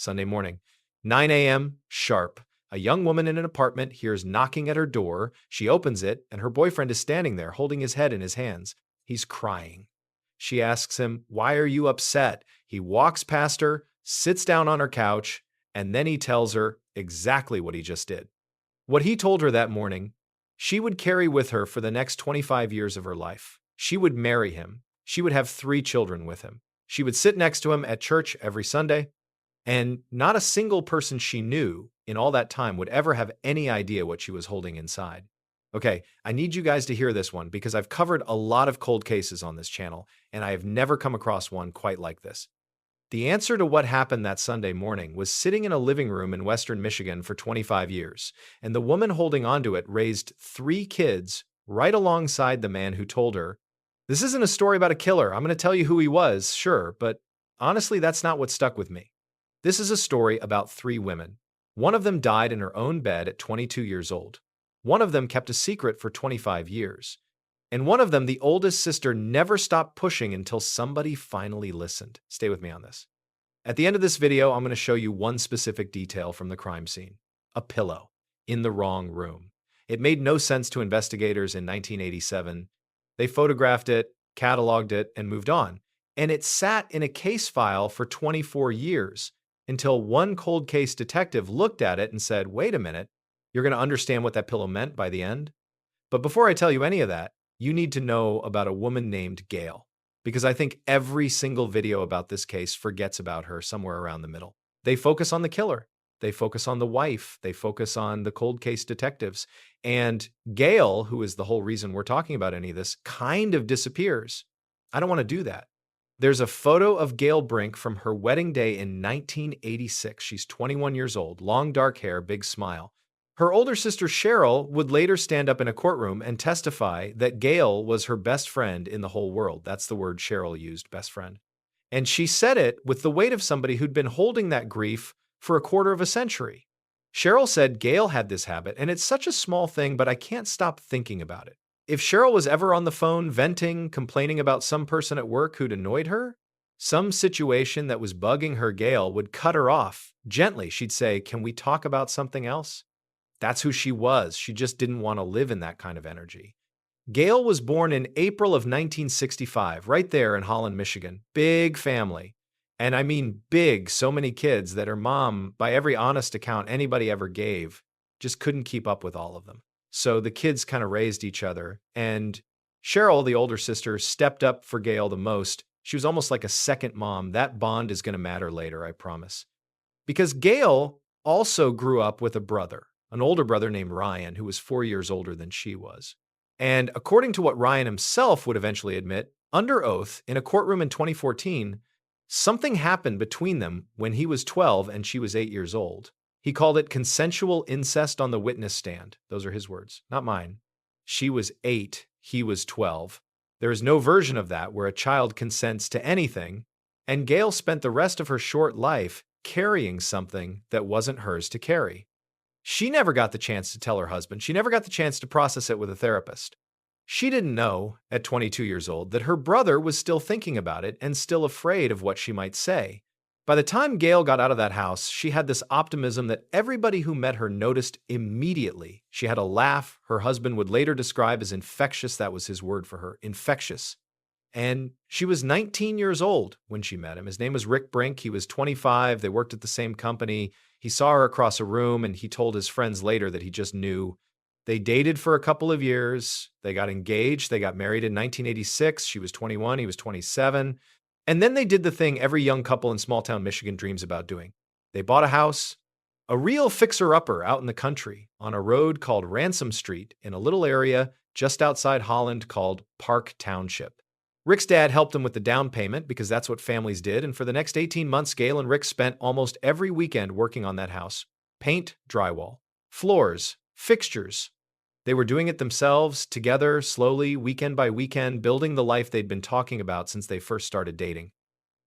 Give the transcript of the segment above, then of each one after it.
Sunday morning, 9 a.m. sharp. A young woman in an apartment hears knocking at her door. She opens it, and her boyfriend is standing there, holding his head in his hands. He's crying. She asks him, "Why are you upset?" He walks past her, sits down on her couch, and then he tells her exactly what he just did. What he told her that morning, she would carry with her for the next 25 years of her life. She would marry him. She would have 3 children with him. She would sit next to him at church every Sunday, and not a single person she knew in all that time would ever have any idea what she was holding inside. Okay, I need you guys to hear this one because I've covered a lot of cold cases on this channel, and I have never come across one quite like this. The answer to what happened that Sunday morning was sitting in a living room in Western Michigan for 25 years, and the woman holding onto it raised 3 kids right alongside the man who told her, "This isn't a story about a killer. I'm going to tell you who he was, sure, but honestly, that's not what stuck with me." This is a story about 3 women. One of them died in her own bed at 22 years old. One of them kept a secret for 25 years. And one of them, the oldest sister, never stopped pushing until somebody finally listened. Stay with me on this. At the end of this video, I'm going to show you one specific detail from the crime scene. A pillow in the wrong room. It made no sense to investigators in 1987. They photographed it, cataloged it, and moved on. And it sat in a case file for 24 years until one cold case detective looked at it and said, "Wait a minute, you're going to understand what that pillow meant by the end." But before I tell you any of that, you need to know about a woman named Gail, because I think every single video about this case forgets about her somewhere around the middle. They focus on the killer. They focus on the wife. They focus on the cold case detectives. And Gail, who is the whole reason we're talking about any of this, kind of disappears. I don't want to do that. There's a photo of Gail Brink from her wedding day in 1986. She's 21 years old, long dark hair, big smile. Her older sister Cheryl would later stand up in a courtroom and testify that Gail was her best friend in the whole world. That's the word Cheryl used, best friend. And she said it with the weight of somebody who'd been holding that grief for a quarter of a century. Cheryl said Gail had this habit, and it's such a small thing, but I can't stop thinking about it. If Cheryl was ever on the phone venting, complaining about some person at work who'd annoyed her, some situation that was bugging her, Gail would cut her off. Gently, she'd say, "Can we talk about something else?" That's who she was. She just didn't want to live in that kind of energy. Gail was born in April of 1965, right there in Holland, Michigan. Big family. And I mean big, so many kids that her mom, by every honest account anybody ever gave, just couldn't keep up with all of them. So the kids kind of raised each other. And Cheryl, the older sister, stepped up for Gail the most. She was almost like a second mom. That bond is going to matter later, I promise. Because Gail also grew up with a brother, an older brother named Ryan, who was 4 years older than she was. And according to what Ryan himself would eventually admit, under oath, in a courtroom in 2014, something happened between them when he was 12 and she was 8 years old. He called it consensual incest on the witness stand. Those are his words, not mine. She was 8, he was 12. There is no version of that where a child consents to anything, and Gail spent the rest of her short life carrying something that wasn't hers to carry. She never got the chance to tell her husband. She never got the chance to process it with a therapist. She didn't know, at 22 years old, that her brother was still thinking about it and still afraid of what she might say. By the time Gail got out of that house, she had this optimism that everybody who met her noticed immediately. She had a laugh her husband would later describe as infectious. That was his word for her, infectious. And she was 19 years old when she met him. His name was Rick Brink. He was 25. They worked at the same company. He saw her across a room, and he told his friends later that he just knew. They dated for a couple of years. They got engaged. They got married in 1986. She was 21. He was 27. And then they did the thing every young couple in small-town Michigan dreams about doing. They bought a house, a real fixer-upper out in the country, on a road called Ransom Street in a little area just outside Holland called Park Township. Rick's dad helped him with the down payment because that's what families did, and for the next 18 months, Gail and Rick spent almost every weekend working on that house. Paint, drywall, floors, fixtures. They were doing it themselves, together, slowly, weekend by weekend, building the life they'd been talking about since they first started dating.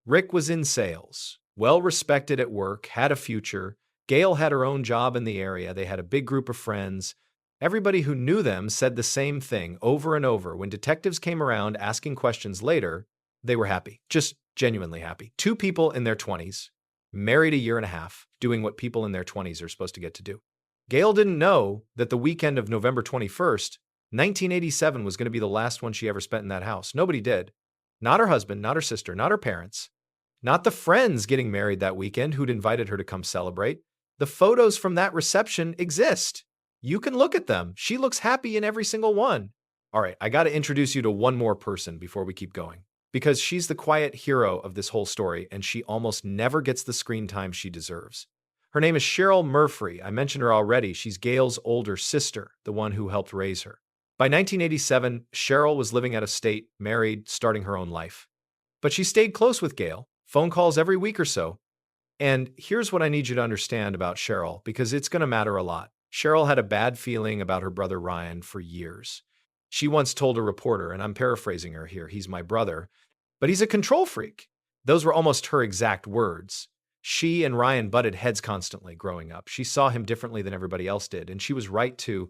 Rick was in sales, well-respected at work, had a future. Gail had her own job in the area. They had a big group of friends. Everybody who knew them said the same thing over and over. When detectives came around asking questions later, they were happy, just genuinely happy. 2 people in their 20s, married a year and a half, doing what people in their 20s are supposed to get to do. Gail didn't know that the weekend of November 21st, 1987 was going to be the last one she ever spent in that house. Nobody did. Not her husband, not her sister, not her parents, not the friends getting married that weekend who'd invited her to come celebrate. The photos from that reception exist. You can look at them. She looks happy in every single one. All right, I got to introduce you to one more person before we keep going, because she's the quiet hero of this whole story, and she almost never gets the screen time she deserves. Her name is Cheryl Murphy. I mentioned her already. She's Gail's older sister, the one who helped raise her. By 1987, Cheryl was living out of state, married, starting her own life. But she stayed close with Gail, phone calls every week or so. And here's what I need you to understand about Cheryl, because it's going to matter a lot. Cheryl had a bad feeling about her brother Ryan for years. She once told a reporter, and I'm paraphrasing her here, he's my brother, but he's a control freak. Those were almost her exact words. She and Ryan butted heads constantly growing up. She saw him differently than everybody else did, and she was right to.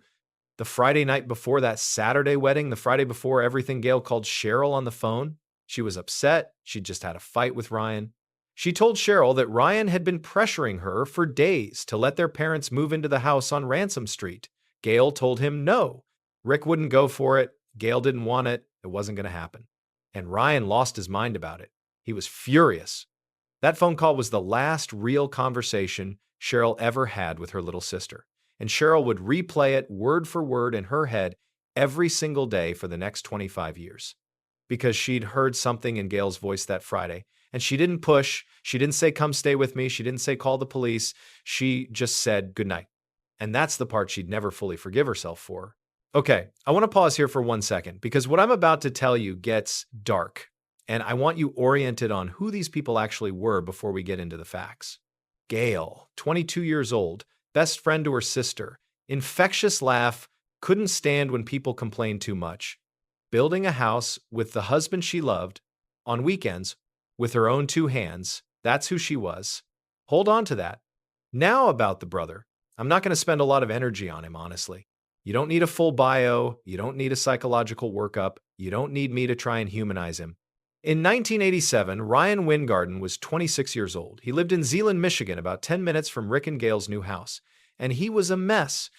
The Friday night before that Saturday wedding, the Friday before everything, Gail called Cheryl on the phone. She was upset. She'd just had a fight with Ryan. She told Cheryl that Ryan had been pressuring her for days to let their parents move into the house on Ransom Street. Gail told him no. Rick wouldn't go for it. Gail didn't want it. It wasn't going to happen. And Ryan lost his mind about it. He was furious. That phone call was the last real conversation Cheryl ever had with her little sister. And Cheryl would replay it word for word in her head every single day for the next 25 years. Because she'd heard something in Gail's voice that Friday. And she didn't push. She didn't say, come stay with me. She didn't say, call the police. She just said, good night. And that's the part she'd never fully forgive herself for. Okay, I want to pause here for 1 second, because what I'm about to tell you gets dark. And I want you oriented on who these people actually were before we get into the facts. Gail, 22 years old, best friend to her sister, infectious laugh, couldn't stand when people complained too much, building a house with the husband she loved, on weekends, with her own 2 hands. That's who she was. Hold on to that. Now about the brother. I'm not going to spend a lot of energy on him, honestly. You don't need a full bio. You don't need a psychological workup. You don't need me to try and humanize him. In 1987, Ryan Wyngarden was 26 years old. He lived in Zeeland, Michigan, about 10 minutes from Rick and Gail's new house. And he was a mess.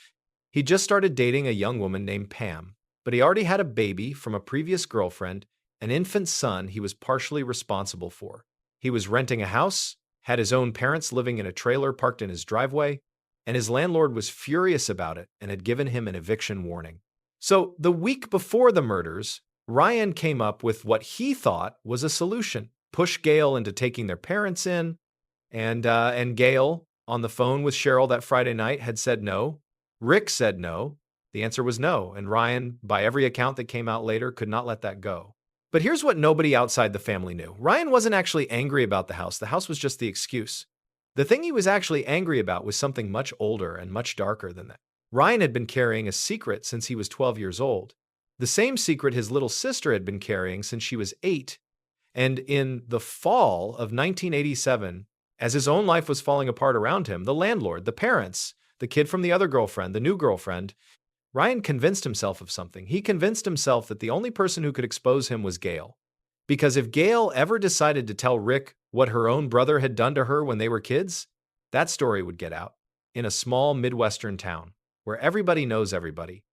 He just started dating a young woman named Pam, but he already had a baby from a previous girlfriend, an infant son he was partially responsible for. He was renting a house, had his own parents living in a trailer parked in his driveway, and his landlord was furious about it and had given him an eviction warning. So the week before the murders, Ryan came up with what he thought was a solution: push Gail into taking their parents in, and Gail, on the phone with Cheryl that Friday night, had said no. Rick said no. The answer was no, and Ryan, by every account that came out later, could not let that go. But here's what nobody outside the family knew. Ryan wasn't actually angry about the house. The house was just the excuse. The thing he was actually angry about was something much older and much darker than that. Ryan had been carrying a secret since he was 12 years old. The same secret his little sister had been carrying since she was 8. And in the fall of 1987, as his own life was falling apart around him, the landlord, the parents, the kid from the other girlfriend, the new girlfriend, Ryan convinced himself of something. He convinced himself that the only person who could expose him was Gail. Because if Gail ever decided to tell Rick what her own brother had done to her when they were kids, that story would get out in a small Midwestern town where everybody knows everybody.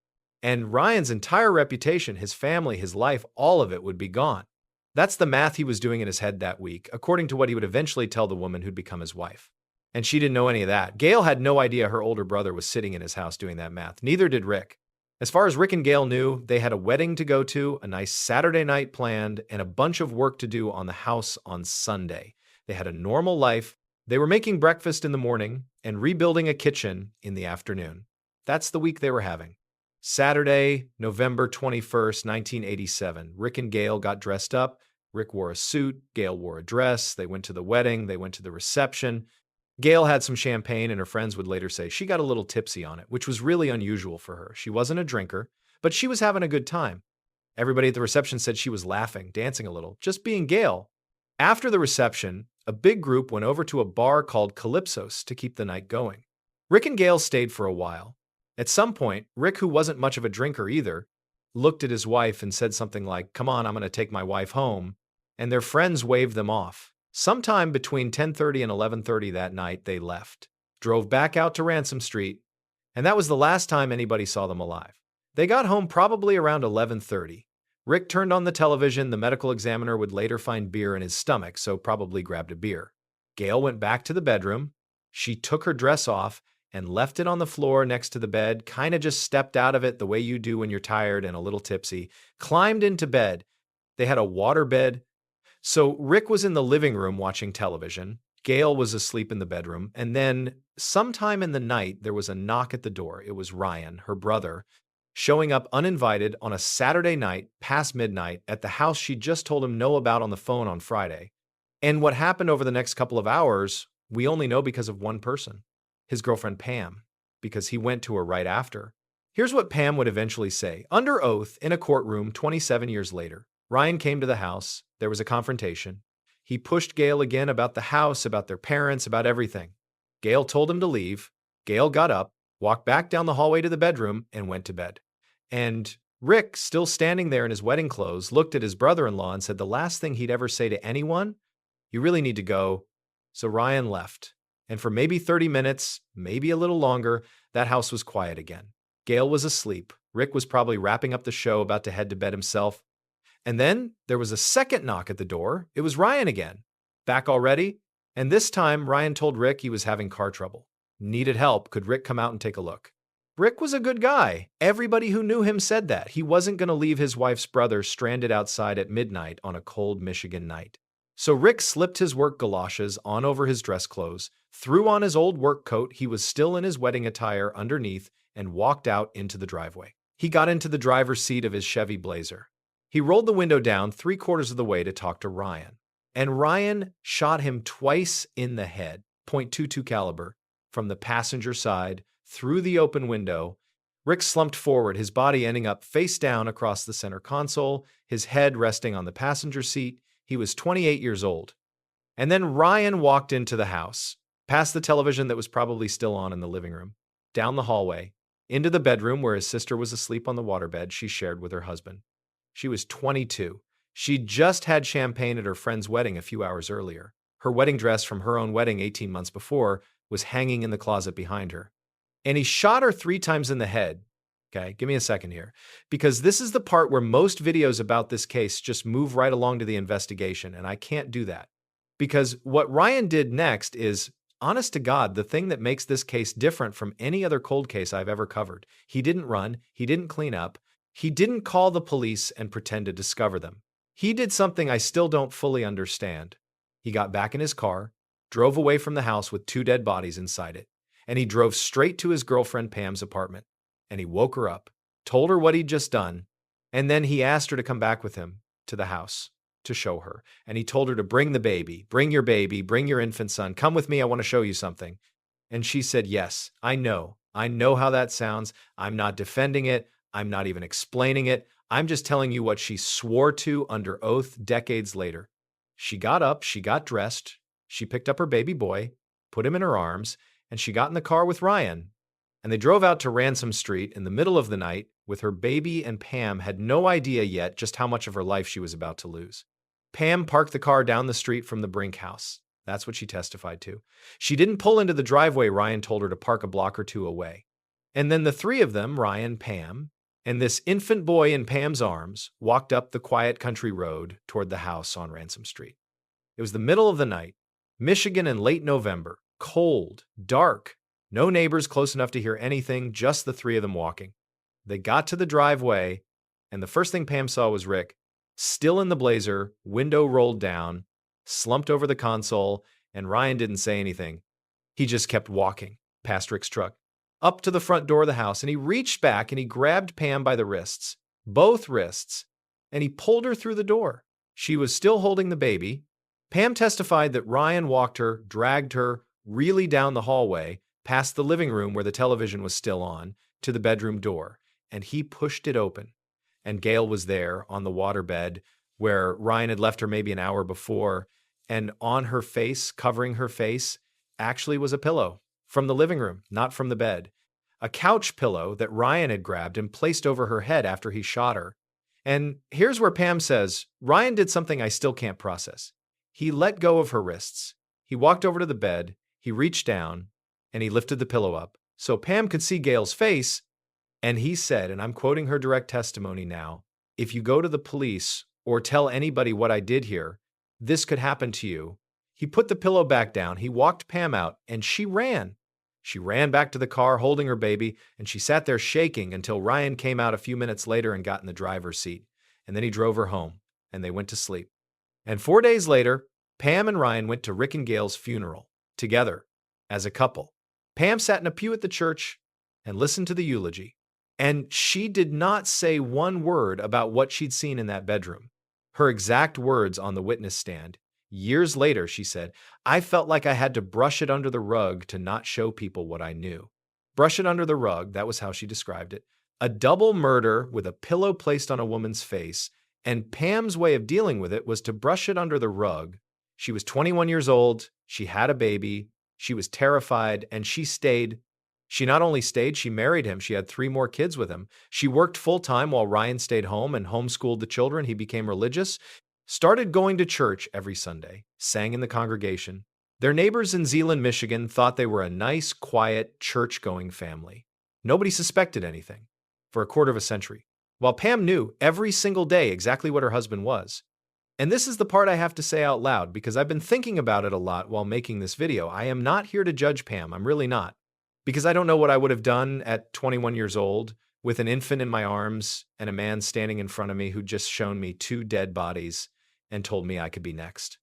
And Ryan's entire reputation, his family, his life, all of it would be gone. That's the math he was doing in his head that week, according to what he would eventually tell the woman who'd become his wife. And she didn't know any of that. Gail had no idea her older brother was sitting in his house doing that math. Neither did Rick. As far as Rick and Gail knew, they had a wedding to go to, a nice Saturday night planned, and a bunch of work to do on the house on Sunday. They had a normal life. They were making breakfast in the morning and rebuilding a kitchen in the afternoon. That's the week they were having. Saturday, November 21st, 1987. Rick and Gail got dressed up. Rick wore a suit. Gail wore a dress. They went to the wedding. They went to the reception. Gail had some champagne, and her friends would later say she got a little tipsy on it, which was really unusual for her. She wasn't a drinker, but she was having a good time. Everybody at the reception said she was laughing, dancing a little, just being Gail. After the reception, a big group went over to a bar called Calypso's to keep the night going. Rick and Gail stayed for a while. At some point, Rick, who wasn't much of a drinker either, looked at his wife and said something like, "Come on, I'm going to take my wife home." And their friends waved them off. Sometime between 10:30 and 11:30 that night, they left, drove back out to Ransom Street, and that was the last time anybody saw them alive. They got home probably around 11:30. Rick turned on the television. The medical examiner would later find beer in his stomach, so probably grabbed a beer. Gail went back to the bedroom. She took her dress off and left it on the floor next to the bed, kind of just stepped out of it the way you do when you're tired and a little tipsy, climbed into bed. They had a waterbed. So Rick was in the living room watching television. Gail was asleep in the bedroom. And then sometime in the night, there was a knock at the door. It was Ryan, her brother, showing up uninvited on a Saturday night past midnight at the house she just told him no about on the phone on Friday. And what happened over the next couple of hours, we only know because of one person, his girlfriend Pam, because he went to her right after. Here's what Pam would eventually say. Under oath in a courtroom 27 years later, Ryan came to the house. There was a confrontation. He pushed Gail again about the house, about their parents, about everything. Gail told him to leave. Gail got up, walked back down the hallway to the bedroom, and went to bed. And Rick, still standing there in his wedding clothes, looked at his brother-in-law and said the last thing he'd ever say to anyone, "You really need to go." So Ryan left. And for maybe 30 minutes, maybe a little longer, that house was quiet again. Gail was asleep. Rick was probably wrapping up the show, about to head to bed himself. And then there was a second knock at the door. It was Ryan again. Back already? And this time, Ryan told Rick he was having car trouble. Needed help. Could Rick come out and take a look? Rick was a good guy. Everybody who knew him said that. He wasn't going to leave his wife's brother stranded outside at midnight on a cold Michigan night. So Rick slipped his work galoshes on over his dress clothes, threw on his old work coat, he was still in his wedding attire underneath, and walked out into the driveway. He got into the driver's seat of his Chevy Blazer. He rolled the window down 3/4 of the way to talk to Ryan. And Ryan shot him twice in the head, .22 caliber, from the passenger side, through the open window. Rick slumped forward, his body ending up face down across the center console, his head resting on the passenger seat. He was 28 years old. And then Ryan walked into the house, past the television that was probably still on in the living room, down the hallway, into the bedroom where his sister was asleep on the waterbed she shared with her husband. She was 22. She'd just had champagne at her friend's wedding a few hours earlier. Her wedding dress from her own wedding 18 months before was hanging in the closet behind her. And he shot her 3 times in the head. Okay, give me a second here. Because this is the part where most videos about this case just move right along to the investigation, and I can't do that. Because what Ryan did next is, honest to God, the thing that makes this case different from any other cold case I've ever covered. He didn't run, he didn't clean up, he didn't call the police and pretend to discover them. He did something I still don't fully understand. He got back in his car, drove away from the house with 2 dead bodies inside it, and he drove straight to his girlfriend Pam's apartment. And he woke her up, told her what he'd just done, and then he asked her to come back with him to the house to show her. And he told her to bring the baby, bring your infant son, come with me, I want to show you something. And she said, yes, I know how that sounds. I'm not defending it. I'm not even explaining it. I'm just telling you what she swore to under oath decades later. She got up, she got dressed, she picked up her baby boy, put him in her arms, and she got in the car with Ryan. And they drove out to Ransom Street in the middle of the night with her baby, and Pam had no idea yet just how much of her life she was about to lose. Pam parked the car down the street from the Brink house. That's what she testified to. She didn't pull into the driveway Ryan told her to park a block or 2 away. And then the 3 of them, Ryan, Pam, and this infant boy in Pam's arms, walked up the quiet country road toward the house on Ransom Street. It was the middle of the night, Michigan in late November, cold, dark, no neighbors close enough to hear anything, just the 3 of them walking. They got to the driveway, and the first thing Pam saw was Rick, still in the Blazer, window rolled down, slumped over the console, and Ryan didn't say anything. He just kept walking past Rick's truck, up to the front door of the house, and he reached back and he grabbed Pam by the wrists, both wrists, and he pulled her through the door. She was still holding the baby. Pam testified that Ryan walked her, dragged her, really down the hallway, past the living room where the television was still on, to the bedroom door, and he pushed it open. And Gail was there on the waterbed where Ryan had left her maybe an hour before, and on her face, covering her face, actually was a pillow from the living room, not from the bed. A couch pillow that Ryan had grabbed and placed over her head after he shot her. And here's where Pam says, Ryan did something I still can't process. He let go of her wrists. He walked over to the bed. He reached down, and he lifted the pillow up so Pam could see Gail's face. And he said, and I'm quoting her direct testimony now, "If you go to the police or tell anybody what I did here, this could happen to you." He put the pillow back down. He walked Pam out, and she ran. She ran back to the car holding her baby, and she sat there shaking until Ryan came out a few minutes later and got in the driver's seat. And then he drove her home, and they went to sleep. And 4 days later, Pam and Ryan went to Rick and Gail's funeral together as a couple. Pam sat in a pew at the church and listened to the eulogy. And she did not say one word about what she'd seen in that bedroom. Her exact words on the witness stand. Years later, she said, "I felt like I had to brush it under the rug to not show people what I knew." Brush it under the rug, that was how she described it. A double murder with a pillow placed on a woman's face, and Pam's way of dealing with it was to brush it under the rug. She was 21 years old, she had a baby, she was terrified, and she stayed. She not only stayed, she married him. She had 3 more kids with him. She worked full-time while Ryan stayed home and homeschooled the children. He became religious, started going to church every Sunday, sang in the congregation. Their neighbors in Zeeland, Michigan thought they were a nice, quiet, church-going family. Nobody suspected anything for a quarter of a century, while Pam knew every single day exactly what her husband was. And this is the part I have to say out loud because I've been thinking about it a lot while making this video. I am not here to judge Pam. I'm really not. Because I don't know what I would have done at 21 years old with an infant in my arms and a man standing in front of me who'd just shown me 2 dead bodies and told me I could be next.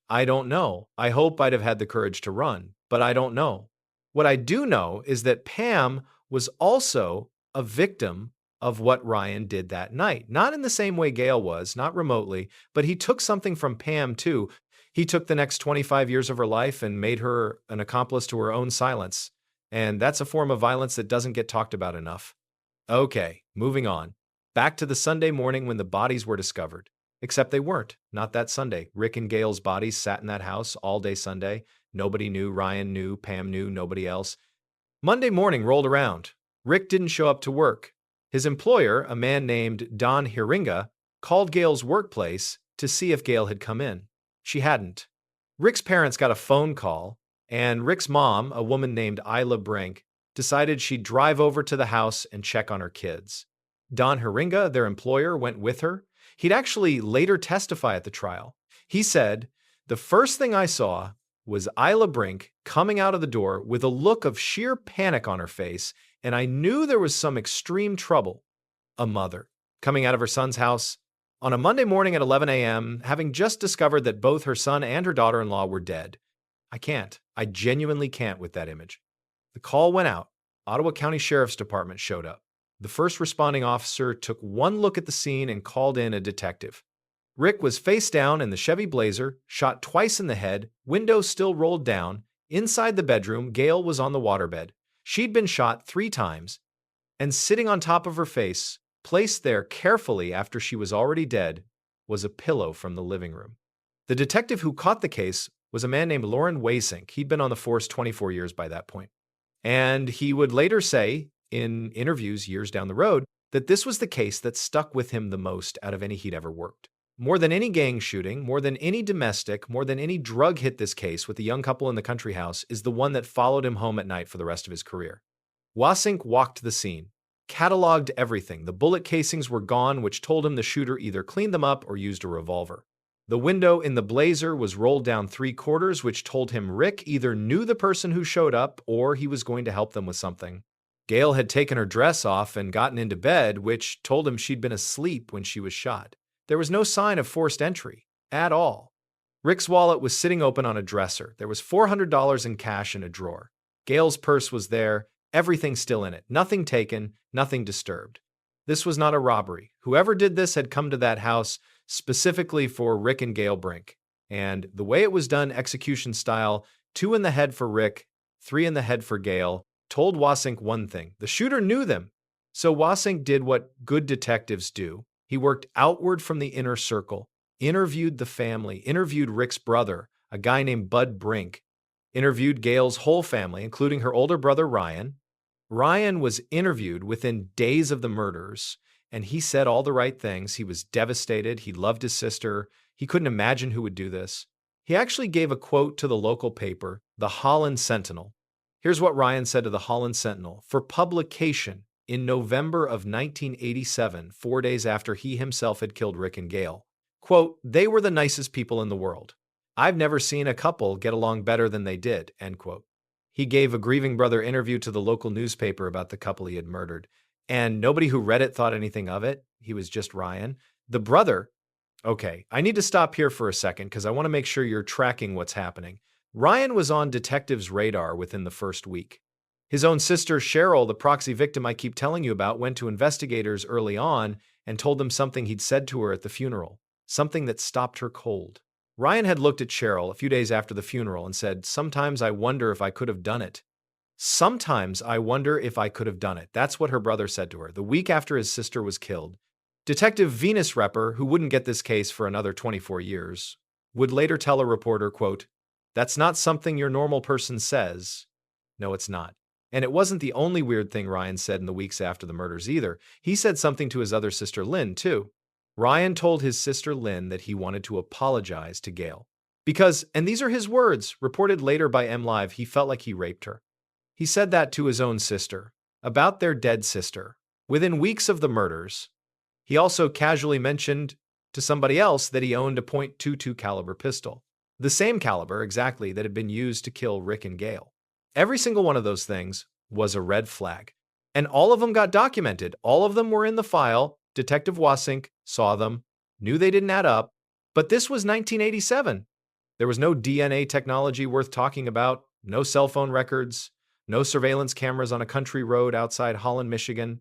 I don't know. I hope I'd have had the courage to run, but I don't know. What I do know is that Pam was also a victim of what Ryan did that night. Not in the same way Gail was, not remotely, but he took something from Pam too. He took the next 25 years of her life and made her an accomplice to her own silence. And that's a form of violence that doesn't get talked about enough. Okay, moving on. Back to the Sunday morning when the bodies were discovered. Except they weren't. Not that Sunday. Rick and Gail's bodies sat in that house all day Sunday. Nobody knew. Ryan knew. Pam knew. Nobody else. Monday morning rolled around. Rick didn't show up to work. His employer, a man named Don Hiringa, called Gail's workplace to see if Gail had come in. She hadn't. Rick's parents got a phone call, and Rick's mom, a woman named Gail Brink, decided she'd drive over to the house and check on her kids. Don Hiringa, their employer, went with her. He'd actually later testify at the trial. He said, "The first thing I saw was Gail Brink coming out of the door with a look of sheer panic on her face, and I knew there was some extreme trouble. A mother coming out of her son's house on a Monday morning at 11 a.m., having just discovered that both her son and her daughter-in-law were dead. I can't. I genuinely can't with that image." The call went out. Ottawa County Sheriff's Department showed up. The first responding officer took one look at the scene and called in a detective. Rick was face down in the Chevy Blazer, shot twice in the head, windows still rolled down. Inside the bedroom, Gail was on the waterbed. She'd been shot 3 times, and sitting on top of her face, placed there carefully after she was already dead, was a pillow from the living room. The detective who caught the case was a man named Lauren Wassink. He'd been on the force 24 years by that point. And he would later say, in interviews years down the road, that this was the case that stuck with him the most out of any he'd ever worked. More than any gang shooting, more than any domestic, more than any drug hit, this case with the young couple in the country house is the one that followed him home at night for the rest of his career. Wassink walked the scene, cataloged everything. The bullet casings were gone, which told him the shooter either cleaned them up or used a revolver. The window in the Blazer was rolled down 3/4, which told him Rick either knew the person who showed up or he was going to help them with something. Gail had taken her dress off and gotten into bed, which told him she'd been asleep when she was shot. There was no sign of forced entry at all. Rick's wallet was sitting open on a dresser. There was $400 in cash in a drawer. Gail's purse was there, everything still in it. Nothing taken, nothing disturbed. This was not a robbery. Whoever did this had come to that house specifically for Rick and Gail Brink. And the way it was done, execution style, 2 in the head for Rick, 3 in the head for Gail, told Wassink one thing. The shooter knew them. So Wassink did what good detectives do. He worked outward from the inner circle, interviewed the family, interviewed Rick's brother, a guy named Bud Brink, interviewed Gail's whole family, including her older brother, Ryan. Ryan was interviewed within days of the murders, and he said all the right things. He was devastated. He loved his sister. He couldn't imagine who would do this. He actually gave a quote to the local paper, the Holland Sentinel. Here's what Ryan said to the Holland Sentinel for publication in November of 1987, 4 days after he himself had killed Rick and Gail. Quote, "They were the nicest people in the world. I've never seen a couple get along better than they did," end quote. He gave a grieving brother interview to the local newspaper about the couple he had murdered, and nobody who read it thought anything of it. He was just Ryan. The brother, okay, I need to stop here for a second because I want to make sure you're tracking what's happening. Ryan was on detectives' radar within the first week. His own sister, Cheryl, the proxy victim I keep telling you about, went to investigators early on and told them something he'd said to her at the funeral, something that stopped her cold. Ryan had looked at Cheryl a few days after the funeral and said, "Sometimes I wonder if I could have done it. Sometimes I wonder if I could have done it." That's what her brother said to her the week after his sister was killed. Detective Venus Repper, who wouldn't get this case for another 24 years, would later tell a reporter, quote, "That's not something your normal person says." No, it's not. And it wasn't the only weird thing Ryan said in the weeks after the murders either. He said something to his other sister, Lynn, too. Ryan told his sister Lynn that he wanted to apologize to Gail. Because, and these are his words, reported later by MLive, he felt like he raped her. He said that to his own sister, about their dead sister, within weeks of the murders. He also casually mentioned to somebody else that he owned a .22 caliber pistol, the same caliber exactly that had been used to kill Rick and Gail. Every single one of those things was a red flag. And all of them got documented. All of them were in the file. Detective Wassink saw them, knew they didn't add up. But this was 1987. There was no DNA technology worth talking about, no cell phone records, no surveillance cameras on a country road outside Holland, Michigan.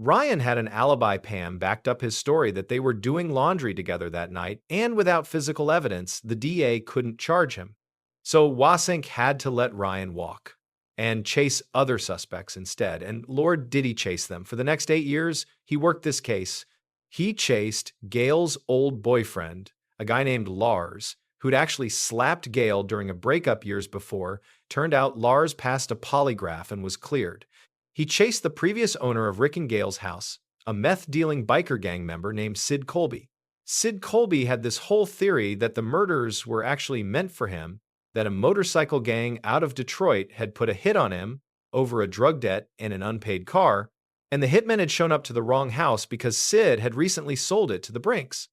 Ryan had an alibi. Pam backed up his story that they were doing laundry together that night, and without physical evidence, the DA couldn't charge him. So Wassink had to let Ryan walk and chase other suspects instead. And Lord, did he chase them. For the next 8 years, he worked this case. He chased Gail's old boyfriend, a guy named Lars, who'd actually slapped Gail during a breakup years before. Turned out Lars passed a polygraph and was cleared. He chased the previous owner of Rick and Gail's house, a meth-dealing biker gang member named Sid Colby. Sid Colby had this whole theory that the murders were actually meant for him, that a motorcycle gang out of Detroit had put a hit on him over a drug debt and an unpaid car, and the hitmen had shown up to the wrong house because Sid had recently sold it to the Brinks.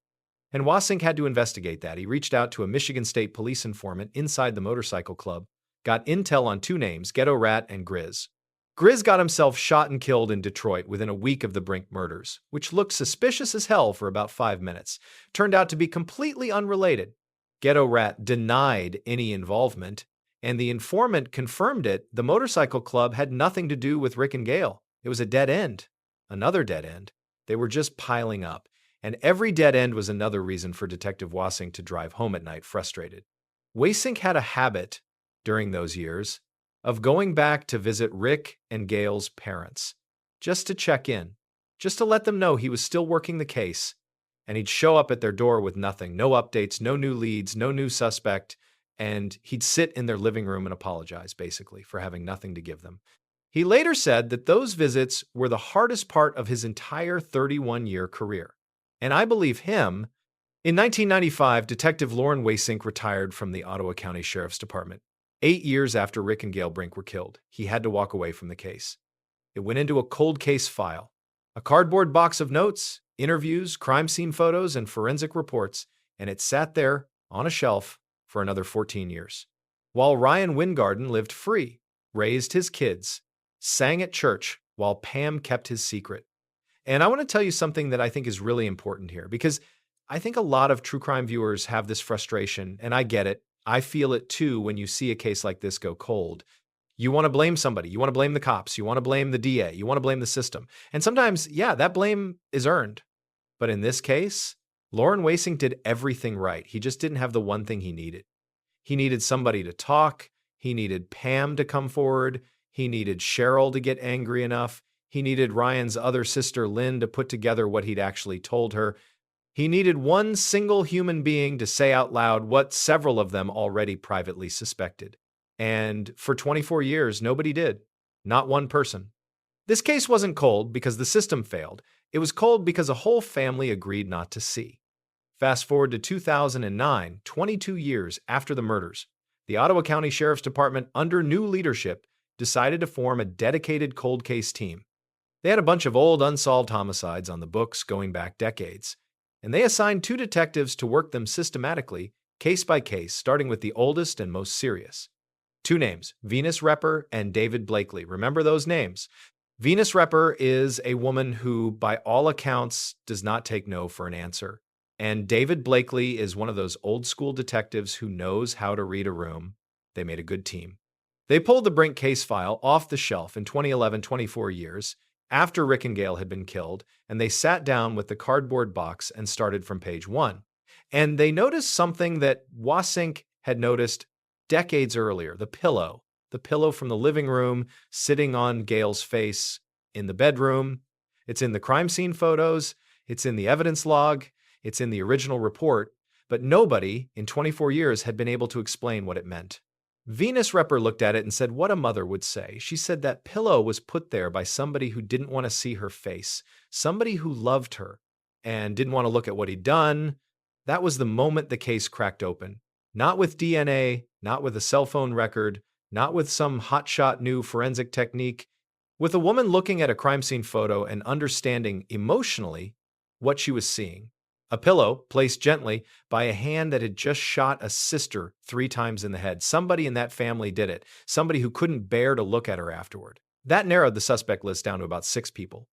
And Wassink had to investigate that. He reached out to a Michigan State police informant inside the motorcycle club, got intel on 2 names, Ghetto Rat and Grizz. Grizz got himself shot and killed in Detroit within a week of the Brink murders, which looked suspicious as hell for about 5 minutes. Turned out to be completely unrelated. Ghetto Rat denied any involvement, and the informant confirmed it. The motorcycle club had nothing to do with Rick and Gail. It was a dead end. Another dead end. They were just piling up. And every dead end was another reason for Detective Wassink to drive home at night frustrated. Wassink had a habit during those years of going back to visit Rick and Gail's parents, just to check in, just to let them know he was still working the case. And he'd show up at their door with nothing, no updates, no new leads, no new suspect, and he'd sit in their living room and apologize, basically, for having nothing to give them. He later said that those visits were the hardest part of his entire 31-year career. And I believe him. In 1995, Detective Lauren Wassink retired from the Ottawa County Sheriff's Department. 8 years after Rick and Gail Brink were killed, he had to walk away from the case. It went into a cold case file, a cardboard box of notes, interviews, crime scene photos, and forensic reports, and it sat there on a shelf for another 14 years. While Ryan Wyngarden lived free, raised his kids, sang at church, while Pam kept his secret. And I want to tell you something that I think is really important here, because I think a lot of true crime viewers have this frustration, and I get it. I feel it too when you see a case like this go cold. You want to blame somebody. You want to blame the cops. You want to blame the DA. You want to blame the system. And sometimes, yeah, that blame is earned. But in this case, Lauren Wassink did everything right. He just didn't have the one thing he needed. He needed somebody to talk. He needed Pam to come forward. He needed Cheryl to get angry enough. He needed Ryan's other sister, Lynn, to put together what he'd actually told her. He needed one single human being to say out loud what several of them already privately suspected. And for 24 years, nobody did. Not one person. This case wasn't cold because the system failed. It was cold because a whole family agreed not to see. Fast forward to 2009, 22 years after the murders. The Ottawa County Sheriff's Department, under new leadership, decided to form a dedicated cold case team. They had a bunch of old unsolved homicides on the books going back decades, and they assigned 2 detectives to work them systematically, case by case, starting with the oldest and most serious. 2 names, Venus Repper and David Blakely. Remember those names. Venus Repper is a woman who, by all accounts, does not take no for an answer. And David Blakely is one of those old school detectives who knows how to read a room. They made a good team. They pulled the Brink case file off the shelf in 2011, 24 years, after Rick and Gail had been killed, and they sat down with the cardboard box and started from page 1. And they noticed something that Wassink had noticed decades earlier, the pillow from the living room sitting on Gail's face in the bedroom. It's in the crime scene photos, it's in the evidence log, it's in the original report, but nobody in 24 years had been able to explain what it meant. Venus Repper looked at it and said what a mother would say. She said that pillow was put there by somebody who didn't want to see her face, somebody who loved her and didn't want to look at what he'd done. That was the moment the case cracked open. Not with DNA, not with a cell phone record, not with some hotshot new forensic technique, with a woman looking at a crime scene photo and understanding emotionally what she was seeing. A pillow placed gently by a hand that had just shot a sister 3 times in the head. Somebody in that family did it. Somebody who couldn't bear to look at her afterward. That narrowed the suspect list down to about 6 people.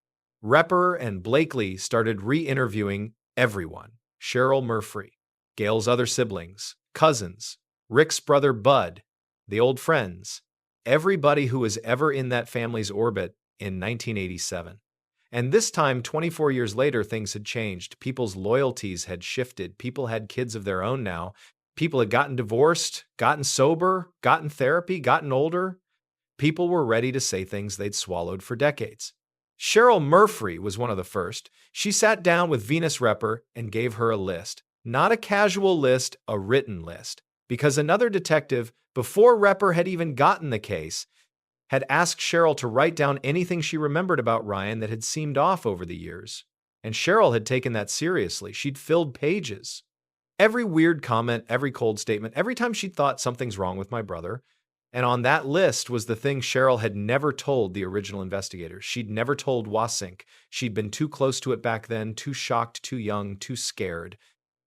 Repper and Blakely started re-interviewing everyone. Cheryl Murphy, Gail's other siblings, cousins, Rick's brother Bud, the old friends, everybody who was ever in that family's orbit in 1987. And this time, 24 years later, things had changed. People's loyalties had shifted. People had kids of their own now. People had gotten divorced, gotten sober, gotten therapy, gotten older. People were ready to say things they'd swallowed for decades. Cheryl Murphy was one of the first. She sat down with Venus Repper and gave her a list. Not a casual list, a written list. Because another detective, before Repper had even gotten the case, had asked Cheryl to write down anything she remembered about Ryan that had seemed off over the years. And Cheryl had taken that seriously. She'd filled pages. Every weird comment, every cold statement, every time she thought something's wrong with my brother. And on that list was the thing Cheryl had never told the original investigators. She'd never told Wassink. She'd been too close to it back then, too shocked, too young, too scared.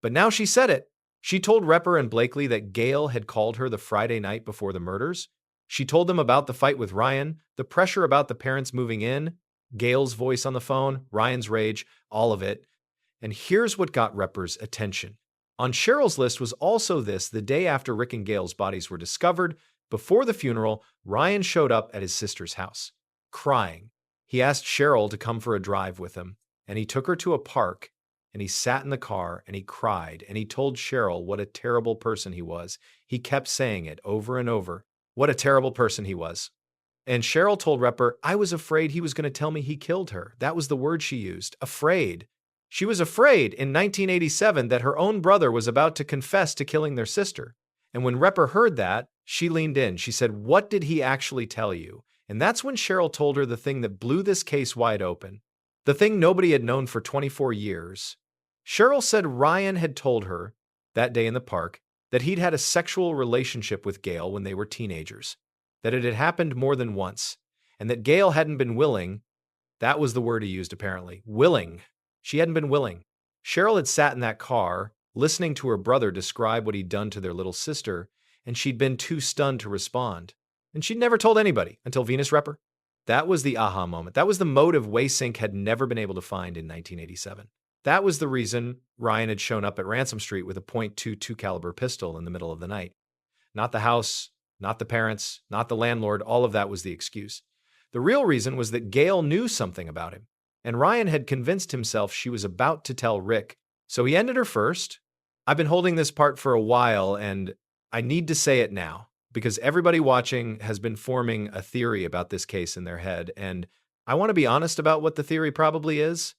But now she said it. She told Repper and Blakely that Gail had called her the Friday night before the murders. She told them about the fight with Ryan, the pressure about the parents moving in, Gail's voice on the phone, Ryan's rage, all of it. And here's what got Repper's attention. On Cheryl's list was also this: the day after Rick and Gail's bodies were discovered, before the funeral, Ryan showed up at his sister's house, crying. He asked Cheryl to come for a drive with him, and he took her to a park, and he sat in the car, and he cried, and he told Cheryl what a terrible person he was. He kept saying it over and over. What a terrible person he was. And Cheryl told Repper, I was afraid he was going to tell me he killed her. That was the word she used, afraid. She was afraid in 1987 that her own brother was about to confess to killing their sister. And when Repper heard that, she leaned in. She said, what did he actually tell you? And that's when Cheryl told her the thing that blew this case wide open. The thing nobody had known for 24 years. Cheryl said Ryan had told her that day in the park that he'd had a sexual relationship with Gail when they were teenagers, that it had happened more than once, and that Gail hadn't been willing. That was the word he used, apparently. Willing. She hadn't been willing. Cheryl had sat in that car, listening to her brother describe what he'd done to their little sister, and she'd been too stunned to respond. And she'd never told anybody until Venus Repper. That was the aha moment. That was the motive Wassink had never been able to find in 1987. That was the reason Ryan had shown up at Ransom Street with a .22 caliber pistol in the middle of the night. Not the house, not the parents, not the landlord. All of that was the excuse. The real reason was that Gail knew something about him, and Ryan had convinced himself she was about to tell Rick. So he ended her first. I've been holding this part for a while, and I need to say it now, because everybody watching has been forming a theory about this case in their head, and I want to be honest about what the theory probably is.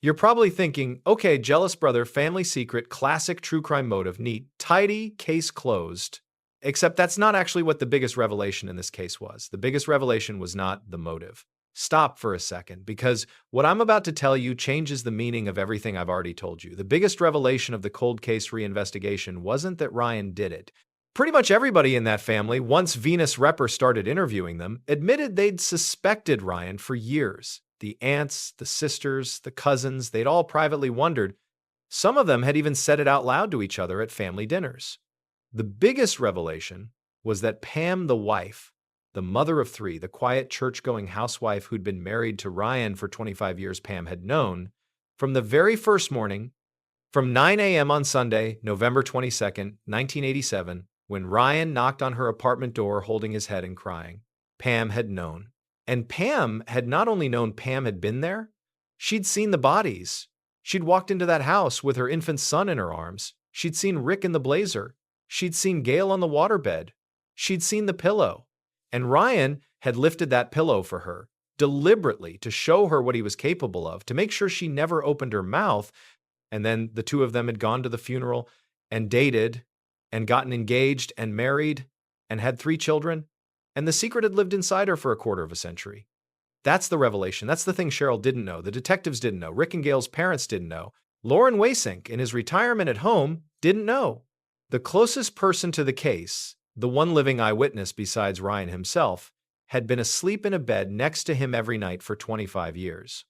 You're probably thinking, okay, jealous brother, family secret, classic true crime motive, neat, tidy, case closed. Except that's not actually what the biggest revelation in this case was. The biggest revelation was not the motive. Stop for a second, because what I'm about to tell you changes the meaning of everything I've already told you. The biggest revelation of the cold case reinvestigation wasn't that Ryan did it. Pretty much everybody in that family, once Venus Repper started interviewing them, admitted they'd suspected Ryan for years. The aunts, the sisters, the cousins, they'd all privately wondered. Some of them had even said it out loud to each other at family dinners. The biggest revelation was that Pam, the wife, the mother of three, the quiet church-going housewife who'd been married to Ryan for 25 years, Pam had known, from the very first morning, from 9 a.m. on Sunday, November 22nd, 1987, when Ryan knocked on her apartment door holding his head and crying. Pam had known. And Pam had not only known Pam had been there, she'd seen the bodies. She'd walked into that house with her infant son in her arms. She'd seen Rick in the Blazer. She'd seen Gail on the waterbed. She'd seen the pillow. And Ryan had lifted that pillow for her, deliberately to show her what he was capable of, to make sure she never opened her mouth. And then the two of them had gone to the funeral and dated and gotten engaged and married and had 3 children. And the secret had lived inside her for a quarter of a century. That's the revelation. That's the thing Cheryl didn't know. The detectives didn't know. Rick and Gail's parents didn't know. Lauren Wassink, in his retirement at home, didn't know. The closest person to the case, the one living eyewitness besides Ryan himself, had been asleep in a bed next to him every night for 25 years.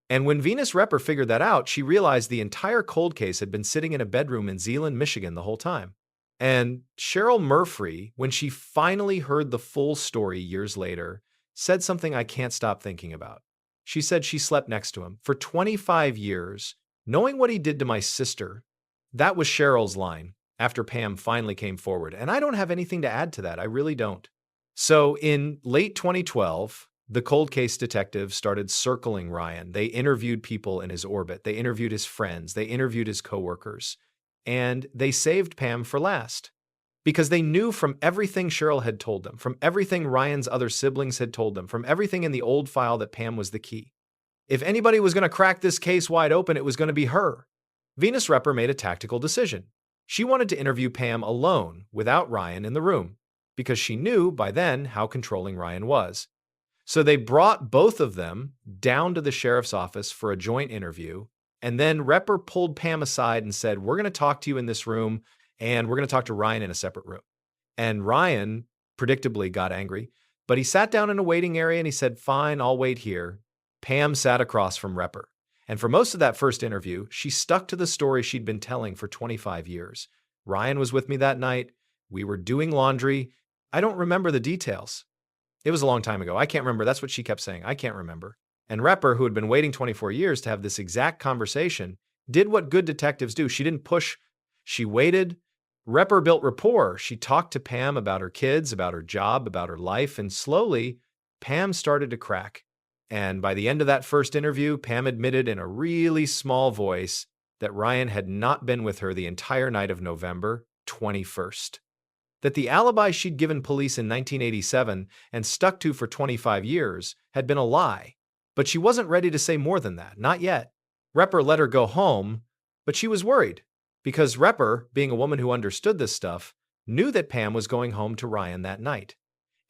And when Venus Repper figured that out, she realized the entire cold case had been sitting in a bedroom in Zeeland, Michigan the whole time. And Cheryl Murphy, when she finally heard the full story years later, said something I can't stop thinking about. She said she slept next to him for 25 years, knowing what he did to my sister. That was Cheryl's line after Pam finally came forward. And I don't have anything to add to that. I really don't. So in late 2012, the cold case detectives started circling Ryan. They interviewed people in his orbit. They interviewed his friends. They interviewed his coworkers. And they saved Pam for last because they knew from everything Cheryl had told them, from everything Ryan's other siblings had told them, from everything in the old file that Pam was the key. If anybody was going to crack this case wide open, it was going to be her. Venus Repper made a tactical decision. She wanted to interview Pam alone without Ryan in the room because she knew by then how controlling Ryan was. So they brought both of them down to the sheriff's office for a joint interview. And then Repper pulled Pam aside and said, we're going to talk to you in this room, and we're going to talk to Ryan in a separate room. And Ryan predictably got angry, but he sat down in a waiting area and he said, fine, I'll wait here. Pam sat across from Repper. And for most of that first interview, she stuck to the story she'd been telling for 25 years. Ryan was with me that night. We were doing laundry. I don't remember the details. It was a long time ago. I can't remember. That's what she kept saying. I can't remember. And Repper, who had been waiting 24 years to have this exact conversation, did what good detectives do. She didn't push. She waited. Repper built rapport. She talked to Pam about her kids, about her job, about her life, and slowly, Pam started to crack. And by the end of that first interview, Pam admitted in a really small voice that Ryan had not been with her the entire night of November 21st. That the alibi she'd given police in 1987 and stuck to for 25 years had been a lie. But she wasn't ready to say more than that, not yet. Repper let her go home, but she was worried because Repper, being a woman who understood this stuff, knew that Pam was going home to Ryan that night.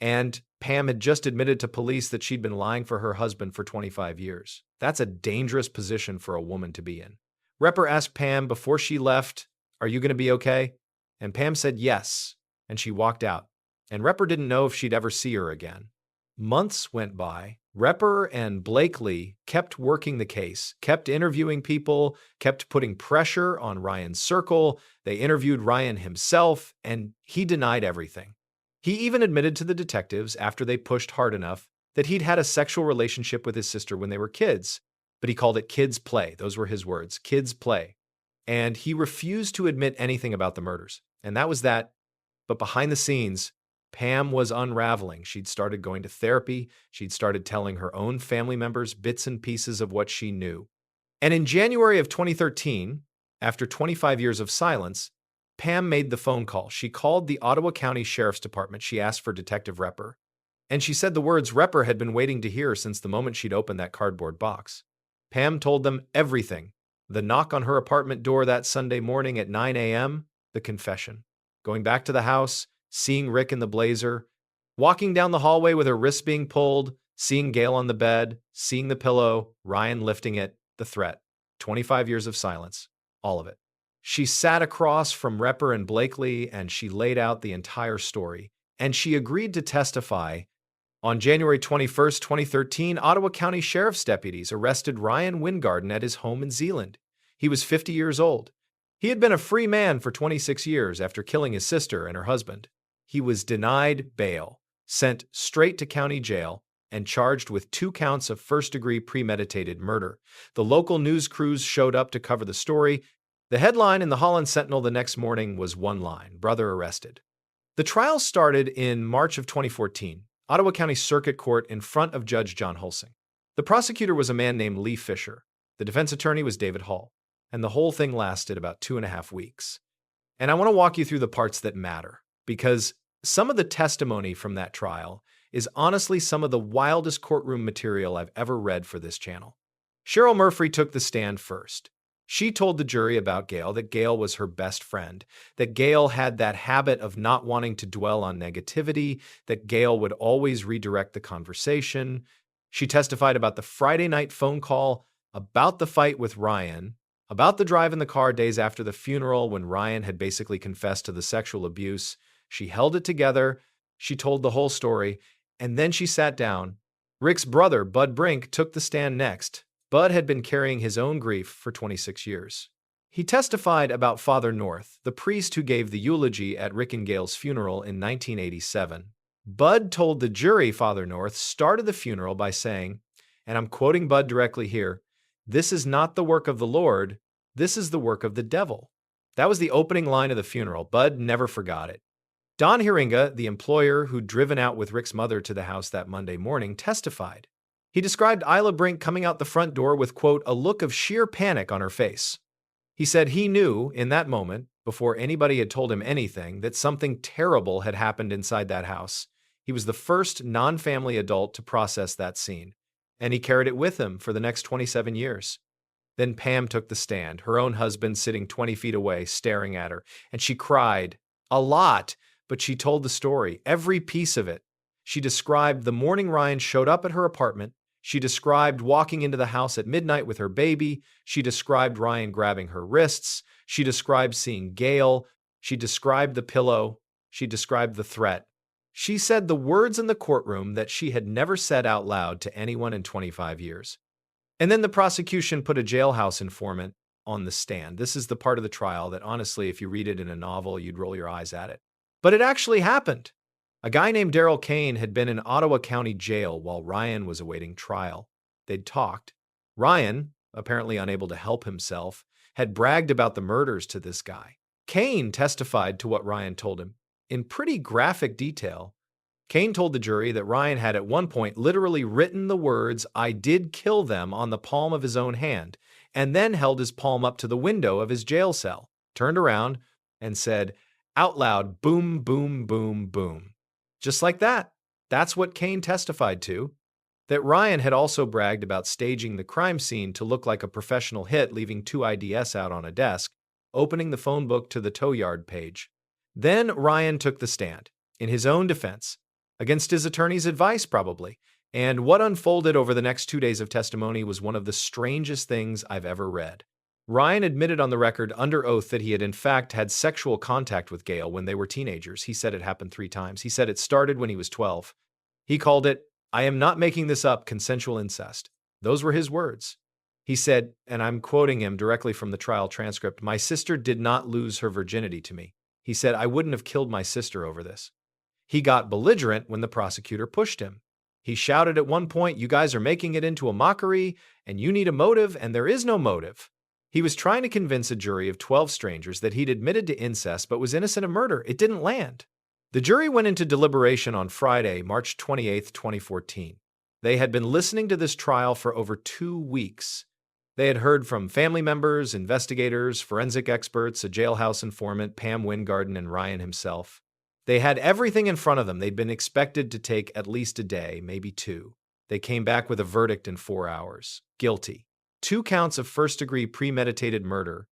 And Pam had just admitted to police that she'd been lying for her husband for 25 years. That's a dangerous position for a woman to be in. Repper asked Pam before she left, are you going to be okay? And Pam said yes, and she walked out. And Repper didn't know if she'd ever see her again. Months went by. Repper and Blakely kept working the case, kept interviewing people, kept putting pressure on Ryan's circle. They interviewed Ryan himself, and he denied everything. He even admitted to the detectives, after they pushed hard enough, that he'd had a sexual relationship with his sister when they were kids, but he called it kids' play. Those were his words, kids' play. And he refused to admit anything about the murders. And that was that. But behind the scenes, Pam was unraveling. She'd started going to therapy. She'd started telling her own family members bits and pieces of what she knew. And in January of 2013, after 25 years of silence, Pam made the phone call. She called the Ottawa County Sheriff's Department. She asked for Detective Repper. And she said the words Repper had been waiting to hear since the moment she'd opened that cardboard box. Pam told them everything. The knock on her apartment door that Sunday morning at 9 a.m., the confession. Going back to the house, seeing Rick in the Blazer, walking down the hallway with her wrists being pulled, Seeing Gail on the bed, seeing the pillow, Ryan lifting it, the threat. 25 years of silence. All of it. She sat across from Repper and Blakely, and she laid out the entire story. And she agreed to testify. On January 21st, 2013, Ottawa County Sheriff's deputies arrested Ryan Wyngarden at his home in Zealand. He was 50 years old. He had been a free man for 26 years after killing his sister and her husband. He was denied bail, sent straight to county jail, and charged with 2 counts of first-degree premeditated murder. The local news crews showed up to cover the story. The headline in the Holland Sentinel the next morning was one line: brother arrested. The trial started in March of 2014, Ottawa County Circuit Court in front of Judge John Hulsing. The prosecutor was a man named Lee Fisher. The defense attorney was David Hall. And the whole thing lasted about 2.5 weeks. And I want to walk you through the parts that matter, because some of the testimony from that trial is honestly some of the wildest courtroom material I've ever read for this channel. Cheryl Murphy took the stand first. She told the jury about Gail that Gail was her best friend, that Gail had that habit of not wanting to dwell on negativity, that Gail would always redirect the conversation. She testified about the Friday night phone call, about the fight with Ryan, about the drive in the car days after the funeral when Ryan had basically confessed to the sexual abuse. She held it together. She told the whole story, and then she sat down. Rick's brother, Bud Brink, took the stand next. Bud had been carrying his own grief for 26 years. He testified about Father North, the priest who gave the eulogy at Rick and Gail's funeral in 1987. Bud told the jury Father North started the funeral by saying, and I'm quoting Bud directly here, "This is not the work of the Lord, this is the work of the devil." That was the opening line of the funeral. Bud never forgot it. Don Hiringa, the employer who'd driven out with Rick's mother to the house that Monday morning, testified. He described Isla Brink coming out the front door with, quote, a look of sheer panic on her face. He said he knew in that moment, before anybody had told him anything, that something terrible had happened inside that house. He was the first non-family adult to process that scene, and he carried it with him for the next 27 years. Then Pam took the stand, her own husband sitting 20 feet away, staring at her, and she cried. A lot, but she told the story, every piece of it. She described the morning Ryan showed up at her apartment. She described walking into the house at midnight with her baby. She described Ryan grabbing her wrists. She described seeing Gail. She described the pillow. She described the threat. She said the words in the courtroom that she had never said out loud to anyone in 25 years. And then the prosecution put a jailhouse informant on the stand. This is the part of the trial that, honestly, if you read it in a novel, you'd roll your eyes at it. But it actually happened. A guy named Daryl Kane had been in Ottawa County Jail while Ryan was awaiting trial. They'd talked. Ryan, apparently unable to help himself, had bragged about the murders to this guy. Kane testified to what Ryan told him in pretty graphic detail. Kane told the jury that Ryan had at one point literally written the words, "I did kill them," on the palm of his own hand, and then held his palm up to the window of his jail cell, turned around, and said out loud, "Boom, boom, boom, boom." Just like that. That's what Kane testified to. That Ryan had also bragged about staging the crime scene to look like a professional hit, leaving 2 IDs out on a desk, opening the phone book to the tow yard page. Then Ryan took the stand, in his own defense, against his attorney's advice probably, and what unfolded over the next 2 days of testimony was one of the strangest things I've ever read. Ryan admitted on the record under oath that he had in fact had sexual contact with Gail when they were teenagers. He said it happened 3 times. He said it started when he was 12. He called it, "I am not making this up, consensual incest." Those were his words. He said, and I'm quoting him directly from the trial transcript, "My sister did not lose her virginity to me." He said, "I wouldn't have killed my sister over this." He got belligerent when the prosecutor pushed him. He shouted at one point, "You guys are making it into a mockery, and you need a motive, and there is no motive." He was trying to convince a jury of 12 strangers that he'd admitted to incest but was innocent of murder. It didn't land. The jury went into deliberation on Friday, March 28, 2014. They had been listening to this trial for over 2 weeks. They had heard from family members, investigators, forensic experts, a jailhouse informant, Pam Wyngarden, and Ryan himself. They had everything in front of them. They'd been expected to take at least a day, maybe 2. They came back with a verdict in 4 hours. Guilty. 2 counts of first-degree premeditated murder.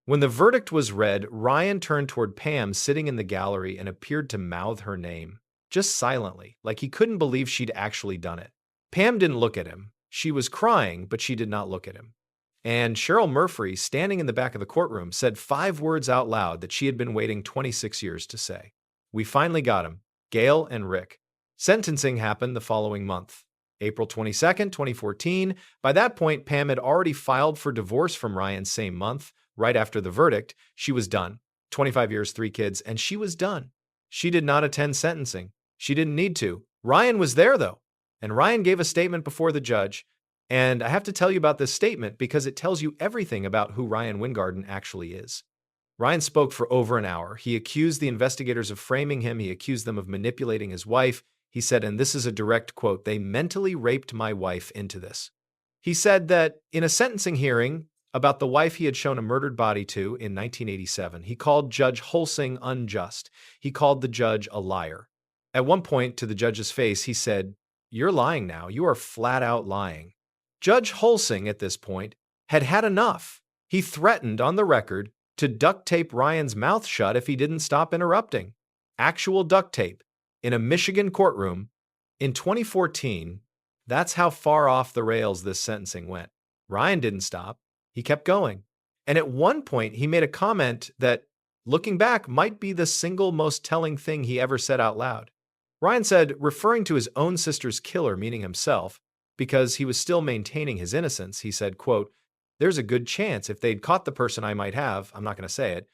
When the verdict was read, Ryan turned toward Pam sitting in the gallery and appeared to mouth her name, just silently, like he couldn't believe she'd actually done it. Pam didn't look at him. She was crying, but she did not look at him. And Cheryl Murphy, standing in the back of the courtroom, said 5 words out loud that she had been waiting 26 years to say. We finally got him, Gail and Rick. Sentencing happened the following month, April 22nd, 2014. By that point, Pam had already filed for divorce from Ryan same month. Right after the verdict, she was done. 25 years, 3 kids, and she was done. She did not attend sentencing. She didn't need to. Ryan was there, though, and Ryan gave a statement before the judge. And I have to tell you about this statement because it tells you everything about who Ryan Wyngarden actually is. Ryan spoke for over an hour. He accused the investigators of framing him. He accused them of manipulating his wife. He said, and this is a direct quote, "They mentally raped my wife into this." He said that in a sentencing hearing about the wife he had shown a murdered body to in 1987, he called Judge Holsing unjust. He called the judge a liar. At one point, to the judge's face, he said, "You're lying now. You are flat out lying." Judge Holsing, at this point, had had enough. He threatened on the record to duct tape Ryan's mouth shut if he didn't stop interrupting. Actual duct tape in a Michigan courtroom in 2014. That's how far off the rails this sentencing went. Ryan didn't stop. He kept going. And at one point, he made a comment that, looking back, might be the single most telling thing he ever said out loud. Ryan said, referring to his own sister's killer, meaning himself, because he was still maintaining his innocence, he said, quote, "There's a good chance if they'd caught the person I might have, I'm not going to say it,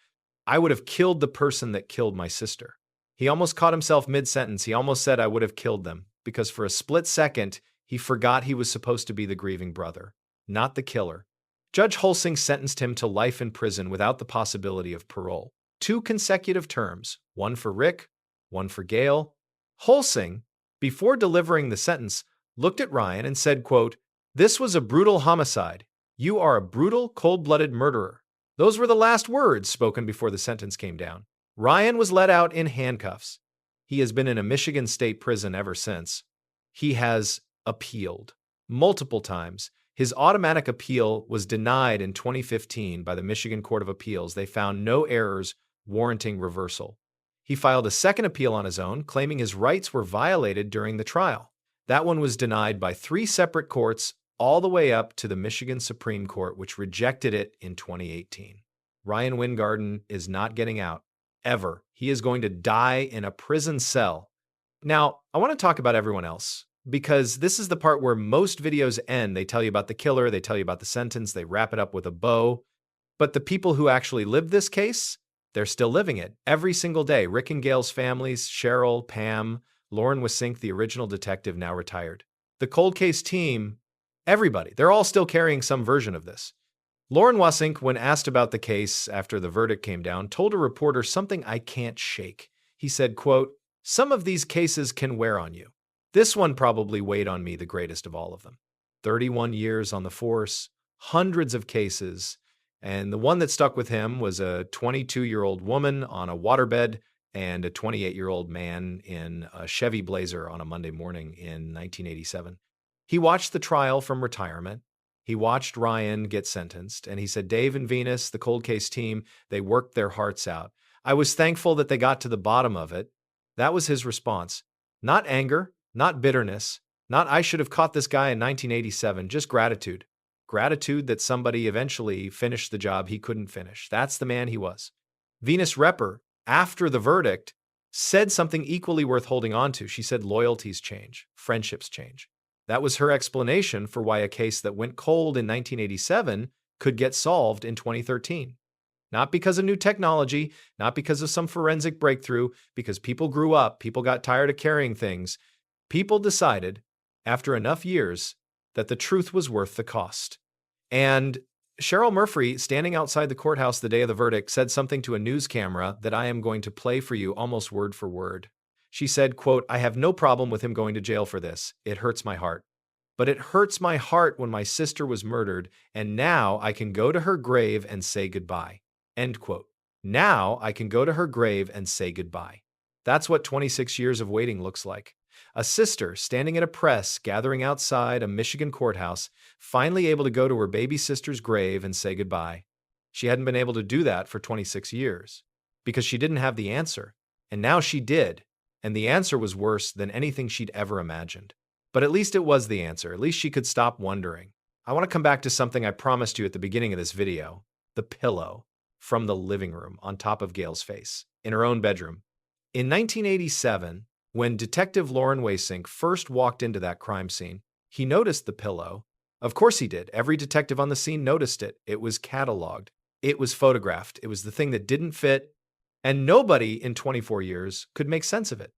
I would have killed the person that killed my sister." He almost caught himself mid-sentence. He almost said, "I would have killed them," because for a split second, he forgot he was supposed to be the grieving brother, not the killer. Judge Holsing sentenced him to life in prison without the possibility of parole. 2 consecutive terms, one for Rick, one for Gail. Holsing, before delivering the sentence, looked at Ryan and said, quote, "This was a brutal homicide. You are a brutal, cold-blooded murderer." Those were the last words spoken before the sentence came down. Ryan was let out in handcuffs. He has been in a Michigan state prison ever since. He has appealed multiple times. His automatic appeal was denied in 2015 by the Michigan Court of Appeals. They found no errors warranting reversal. He filed a second appeal on his own, claiming his rights were violated during the trial. That one was denied by 3 separate courts, all the way up to the Michigan Supreme Court, which rejected it in 2018. Ryan Wyngarden is not getting out, ever. He is going to die in a prison cell. Now, I want to talk about everyone else, because this is the part where most videos end. They tell you about the killer, they tell you about the sentence, they wrap it up with a bow. But the people who actually lived this case, they're still living it every single day. Rick and Gail's families, Cheryl, Pam, Lauren Wassink, the original detective, now retired. The cold case team, everybody, they're all still carrying some version of this. Lauren Wassink, when asked about the case after the verdict came down, told a reporter something I can't shake. He said, quote, "Some of these cases can wear on you. This one probably weighed on me the greatest of all of them. 31 years on the force, hundreds of cases, and the one that stuck with him was a 22-year-old woman on a waterbed and a 28-year-old man in a Chevy Blazer on a Monday morning in 1987. He watched the trial from retirement. He watched Ryan get sentenced, and he said, Dave and Venus, the cold case team, they worked their hearts out. I was thankful that they got to the bottom of it." That was his response. Not anger, not bitterness, not I should have caught this guy in 1987, just gratitude. Gratitude that somebody eventually finished the job he couldn't finish. That's the man he was. Venus Repper, after the verdict, said something equally worth holding on to. She said loyalties change, friendships change. That was her explanation for why a case that went cold in 1987 could get solved in 2013. Not because of new technology, not because of some forensic breakthrough, because people grew up, people got tired of carrying things. People decided, after enough years, that the truth was worth the cost. And Cheryl Murphy, standing outside the courthouse the day of the verdict, said something to a news camera that I am going to play for you almost word for word. She said, quote, "I have no problem with him going to jail for this. It hurts my heart. But it hurts my heart when my sister was murdered, and now I can go to her grave and say goodbye." End quote. Now I can go to her grave and say goodbye. That's what 26 years of waiting looks like. A sister standing at a press gathering outside a Michigan courthouse, finally able to go to her baby sister's grave and say goodbye. She hadn't been able to do that for 26 years because she didn't have the answer. And now she did. And the answer was worse than anything she'd ever imagined. But at least it was the answer. At least she could stop wondering. I want to come back to something I promised you at the beginning of this video. The pillow from the living room on top of Gail's face in her own bedroom. In 1987, when Detective Lauren Wassink first walked into that crime scene, he noticed the pillow. Of course he did. Every detective on the scene noticed it. It was cataloged. It was photographed. It was the thing that didn't fit, and nobody in 24 years could make sense of it.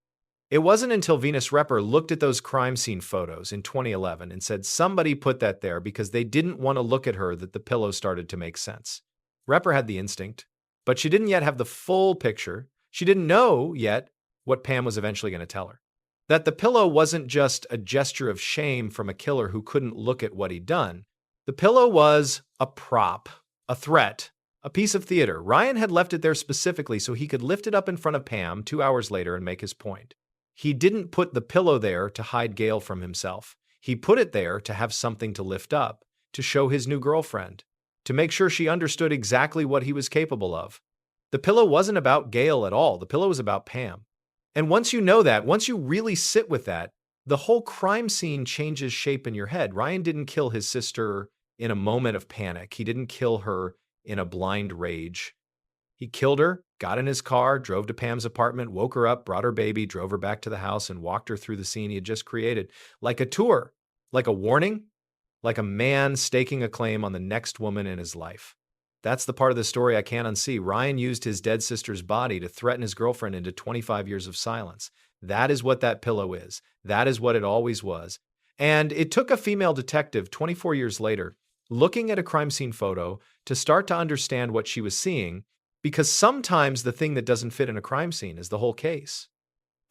It wasn't until Venus Repper looked at those crime scene photos in 2011 and said somebody put that there because they didn't want to look at her that the pillow started to make sense. Repper had the instinct, but she didn't yet have the full picture. She didn't know yet what Pam was eventually going to tell her. That the pillow wasn't just a gesture of shame from a killer who couldn't look at what he'd done. The pillow was a prop, a threat, a piece of theater. Ryan had left it there specifically so he could lift it up in front of Pam 2 hours later and make his point. He didn't put the pillow there to hide Gail from himself. He put it there to have something to lift up, to show his new girlfriend, to make sure she understood exactly what he was capable of. The pillow wasn't about Gail at all. The pillow was about Pam. And once you know that, once you really sit with that, the whole crime scene changes shape in your head. Ryan didn't kill his sister in a moment of panic. He didn't kill her in a blind rage. He killed her, got in his car, drove to Pam's apartment, woke her up, brought her baby, drove her back to the house, and walked her through the scene he had just created. Like a tour, like a warning, like a man staking a claim on the next woman in his life. That's the part of the story I can't unsee. Ryan used his dead sister's body to threaten his girlfriend into 25 years of silence. That is what that pillow is. That is what it always was. And it took a female detective 24 years later, looking at a crime scene photo, to start to understand what she was seeing, because sometimes the thing that doesn't fit in a crime scene is the whole case.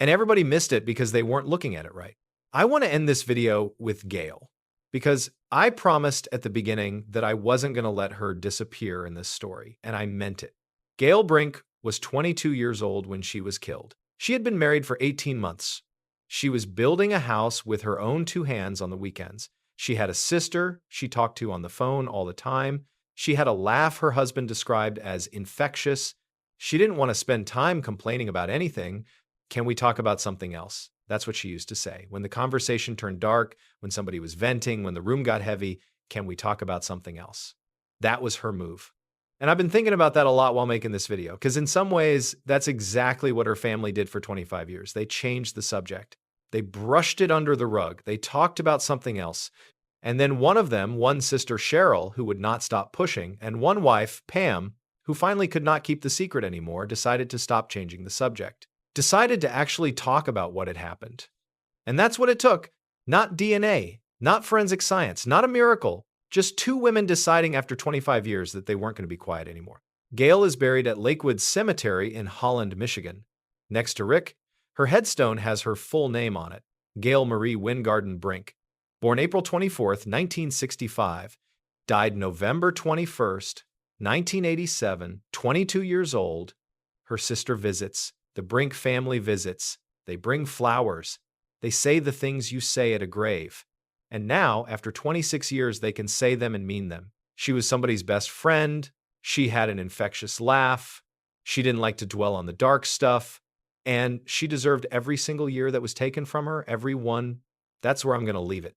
And everybody missed it because they weren't looking at it right. I want to end this video with Gail, because I promised at the beginning that I wasn't going to let her disappear in this story, and I meant it. Gail Brink was 22 years old when she was killed. She had been married for 18 months. She was building a house with her own 2 hands on the weekends. She had a sister she talked to on the phone all the time. She had a laugh her husband described as infectious. She didn't want to spend time complaining about anything. Can we talk about something else? That's what she used to say. When the conversation turned dark, when somebody was venting, when the room got heavy, can we talk about something else? That was her move. And I've been thinking about that a lot while making this video, because in some ways, that's exactly what her family did for 25 years. They changed the subject. They brushed it under the rug. They talked about something else. And then one of them, one sister, Cheryl, who would not stop pushing, and one wife, Pam, who finally could not keep the secret anymore, decided to stop changing the subject. Decided to actually talk about what had happened. And that's what it took. Not DNA, not forensic science, not a miracle. Just 2 women deciding after 25 years that they weren't going to be quiet anymore. Gail is buried at Lakewood Cemetery in Holland, Michigan. Next to Rick, her headstone has her full name on it, Gail Marie Wyngarden Brink. Born April 24th, 1965, died November 21st, 1987, 22 years old. Her sister visits. The Brink family visits. They bring flowers. They say the things you say at a grave. And now, after 26 years, they can say them and mean them. She was somebody's best friend. She had an infectious laugh. She didn't like to dwell on the dark stuff. And she deserved every single year that was taken from her, every one. That's where I'm going to leave it.